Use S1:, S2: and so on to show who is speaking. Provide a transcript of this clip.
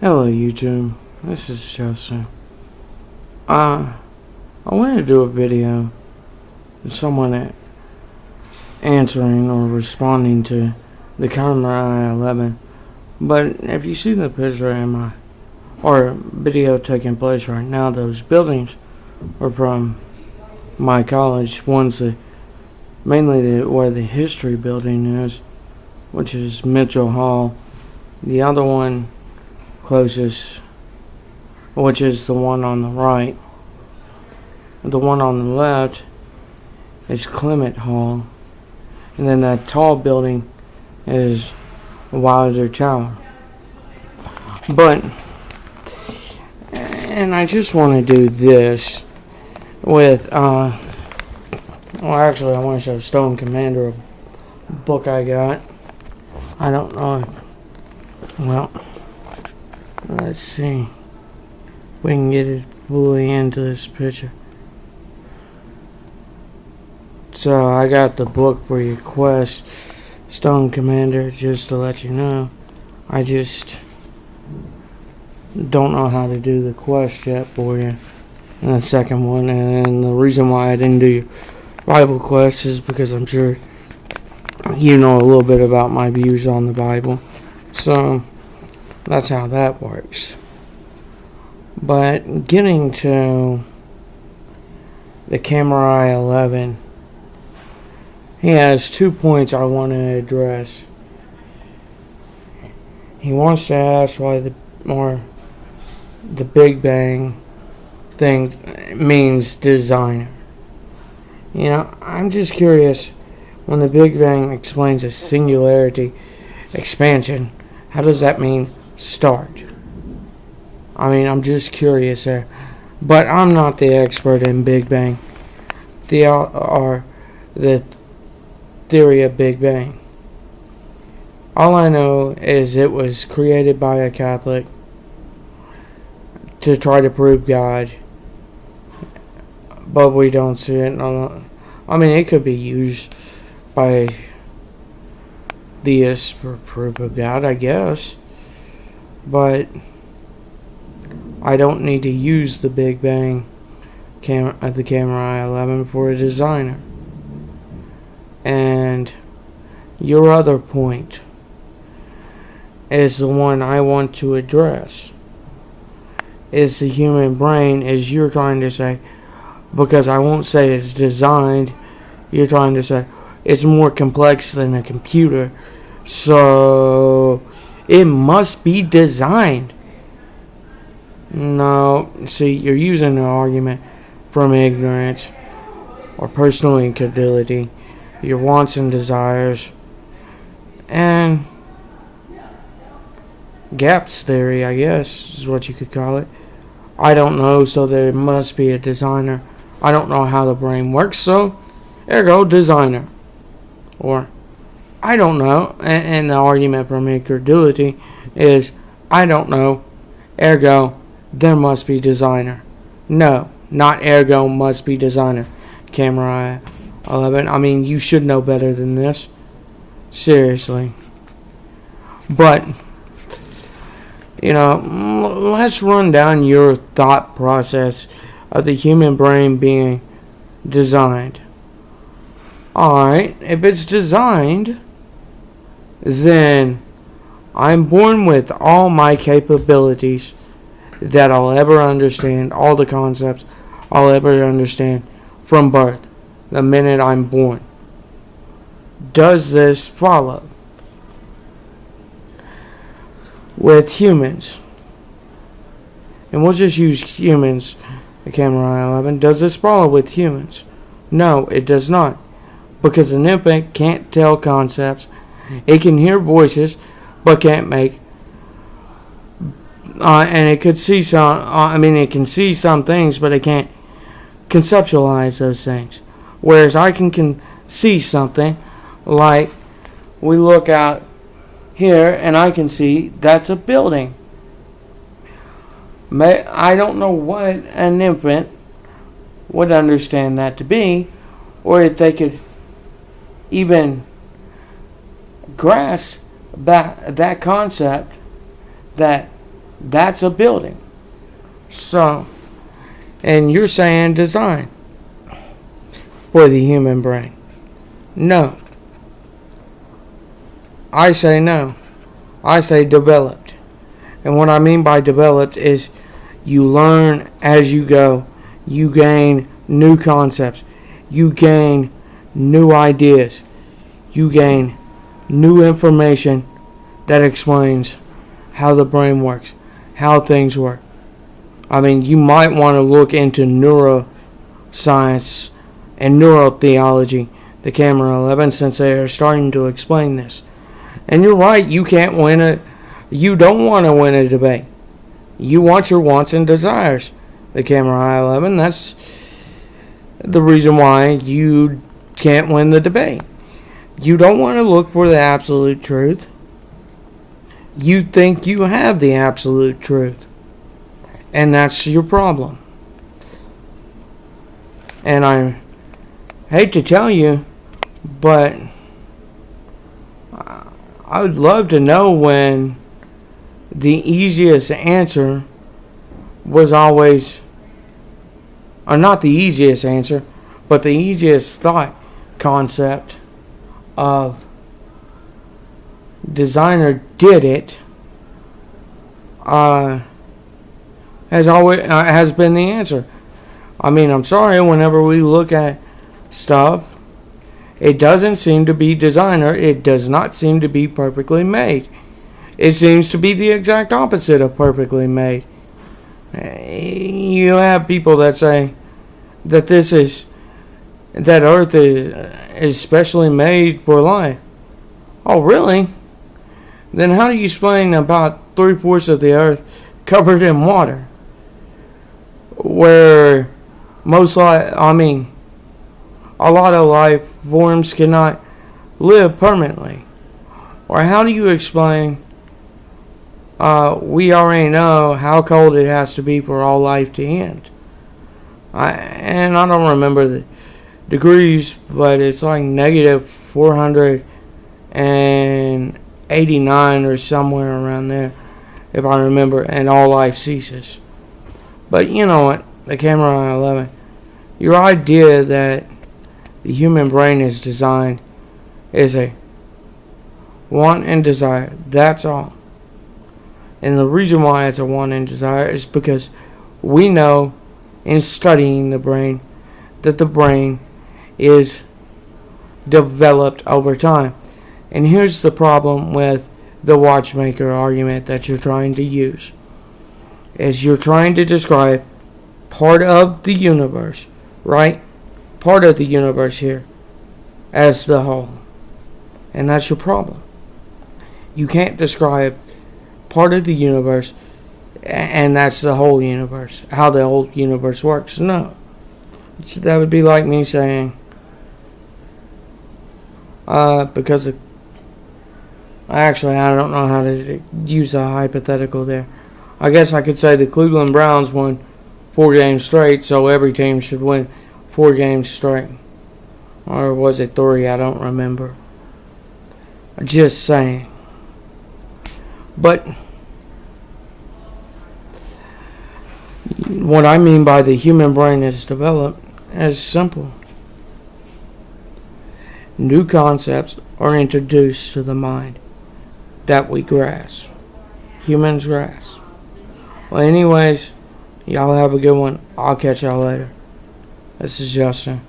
S1: Hello YouTube, this is Justin. I wanted to do a video with someone answering or responding to the TheCameraEye11, but if you see the picture in or video taking place right now, those buildings are from my college. One's mainly where the history building is, which is Mitchell Hall. The other one closest, which is the one on the right. The one on the left is Clement Hall, and then that tall building is Wilder Tower. And I just want to do this with actually I want to show StoneCommander, a book I got. I don't know let's see if we can get it fully into this picture. So I got the book request, StoneCommander, just to let you know. I just don't know how to do the quest yet for you in the second one, and the reason why I didn't do your Bible quest is because I'm sure you know a little bit about my views on the Bible. So that's how that works. But getting to the TheCameraEye11, he has 2 points I want to address. He wants to ask why the Big Bang thing means designer. You know, I'm just curious, when the Big Bang explains a singularity expansion, how does that mean start? I mean, I'm just curious there. But I'm not the expert in Big Bang. The theory of Big Bang. All I know is it was created by a Catholic to try to prove God. But we don't see it. I mean, it could be used by theists for proof of God, I guess. But I don't need to use the Big Bang the TheCameraEye11 for a designer. And your other point is the one I want to address. Is the human brain, as you're trying to say, because I won't say it's designed, you're trying to say it's more complex than a computer, so it must be designed. No, see, you're using an argument from ignorance or personal incredulity, your wants and desires, and gaps theory, I guess, is what you could call it. I don't know, so there must be a designer. I don't know how the brain works, so ergo designer. Or I don't know, and the argument from incredulity is I don't know, ergo there must be designer. No, not ergo must be designer. TheCameraEye11, I mean, you should know better than this. Seriously. But, you know, let's run down your thought process of the human brain being designed. Alright, if it's designed, then I'm born with all my capabilities that I'll ever understand, all the concepts I'll ever understand from birth, the minute I'm born. Does this follow? With humans, and we'll just use humans, the TheCameraEye11, does this follow with humans? No, it does not. Because an infant can't tell concepts. It can hear voices, but can't make. And it could see it can see some things, but it can't conceptualize those things. Whereas I can see something, like we look out here, and I can see that's a building. I don't know what an infant would understand that to be, or if they could even grasp that concept that That's a building. So, and you're saying design for the human brain. No. I say no. I say developed. And what I mean by developed is you learn as you go. You gain new concepts. You gain new ideas. You gain new information that explains how the brain works, how things work. I mean, you might want to look into neuroscience and neurotheology, the TheCameraEye11, since they are starting to explain this. And you're right, you can't win it. You don't want to win a debate. You want your wants and desires. The TheCameraEye11, that's the reason why you can't win the debate. You don't want to look for the absolute truth. You think you have the absolute truth. And that's your problem. And I hate to tell you, but I would love to know when the easiest answer was always, or not the easiest answer, but the easiest thought concept of designer did it has been the answer. I mean, I'm sorry, whenever we look at stuff, it doesn't seem to be designer. It does not seem to be perfectly made. It seems to be the exact opposite of perfectly made. You have people that say that that Earth is specially made for life. Oh, really? Then how do you explain about 3/4 of the Earth covered in water, where a lot of life forms cannot live permanently? Or how do you explain we already know how cold it has to be for all life to end? I don't remember the degrees, but it's like negative 489 or somewhere around there, if I remember, and all life ceases. But you know what, the TheCameraEye11, your idea that the human brain is designed is a want and desire. That's all. And the reason why it's a want and desire is because we know in studying the brain that the brain is developed over time. And here's the problem with the watchmaker argument that you're trying to use, is you're trying to describe part of the universe, right? Part of the universe here as the whole. And that's your problem. You can't describe part of the universe and that's the whole universe, how the whole universe works. No. That would be like me saying, because I don't know how to use a hypothetical there. I guess I could say the Cleveland Browns won 4 games straight, so every team should win 4 games straight. Or was it 3? I don't remember. Just saying. But what I mean by the human brain is developed is simple. New concepts are introduced to the mind that we grasp. Humans grasp. Well, anyways, y'all have a good one. I'll catch y'all later. This is Justin.